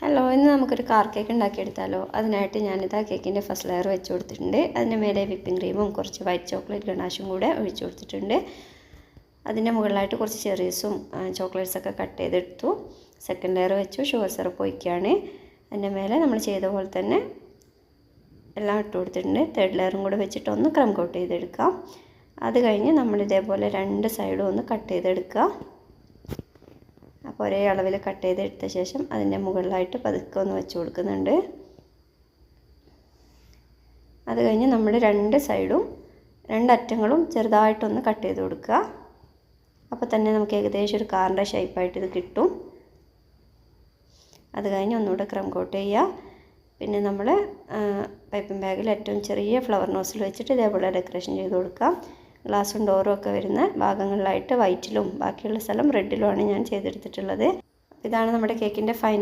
Hello, ഇന്ന് നമുക്കൊരു car cake ഉണ്ടാക്കിയെടുത്താലോ. അതിനായിട്ട് ഞാനിതാ കേക്കിൻ്റെ ഫസ്റ്റ് ലെയർ വെച്ച് കൊടുത്തിട്ടുണ്ട്. അതിൻ്റെ മേലെ വിപ്പിംഗ് ക്രീമും കുറച്ച് വൈറ്റ് ചോക്ലേറ്റ് ഗണാഷും കൂടെ ഒഴിച്ചു കൊടുത്തിട്ടുണ്ട്. അതിൻ്റെ മുകളിലായിട്ട് കുറച്ച് ചെറീസും ചോക്ലേറ്റ്സൊക്കെ കട്ട് ചെയ്തെടുത്തു. സെക്കൻഡ് ലെയർ വെച്ചു. ഷുഗർ സിറപ്പ് ഒഴിക്കുകയാണ്. അതിൻ്റെ മേലെ നമ്മൾ ചെയ്ത പോലെ തന്നെ എല്ലാം ഇട്ട് കൊടുത്തിട്ടുണ്ട്. തേർഡ് ലെയറും കൂടെ വെച്ചിട്ട് ഒന്ന് ക്രം കോട്ട് ചെയ്തെടുക്കാം. അത് കഴിഞ്ഞ് നമ്മൾ ഇതേപോലെ രണ്ട് സൈഡും ഒന്ന് കട്ട് ചെയ്തെടുക്കുക. അപ്പോൾ ഒരേ അളവിൽ കട്ട് ചെയ്തെടുത്ത ശേഷം അതിൻ്റെ മുകളിലായിട്ട് പതുക്കെ ഒന്ന് വെച്ച് കൊടുക്കുന്നുണ്ട്. അത് കഴിഞ്ഞ് നമ്മൾ രണ്ട് സൈഡും രണ്ടറ്റങ്ങളും ചെറുതായിട്ടൊന്ന് കട്ട് ചെയ്ത് കൊടുക്കുക. അപ്പോൾ തന്നെ നമുക്ക് ഏകദേശം ഒരു കാറിൻ്റെ ഷേപ്പായിട്ട് ഇത് കിട്ടും. അത് കഴിഞ്ഞ് ഒന്നുകൂടെ ക്രം കോട്ട് ചെയ്യുക. പിന്നെ നമ്മൾ പൈപ്പിംഗ് ബാഗിൽ ഏറ്റവും ചെറിയ ഫ്ലവർ നോസിൽ വെച്ചിട്ട് ഇതേപോലെ ഡെക്കറേഷൻ ചെയ്ത് കൊടുക്കാം. ഗ്ലാസും ഡോറും ഒക്കെ വരുന്ന ഭാഗങ്ങളിലായിട്ട് വൈറ്റിലും ബാക്കിയുള്ള സ്ഥലം റെഡിലുമാണ് ഞാൻ ചെയ്തെടുത്തിട്ടുള്ളത്. ഇതാണ് നമ്മുടെ കേക്കിൻ്റെ ഫൈനൽ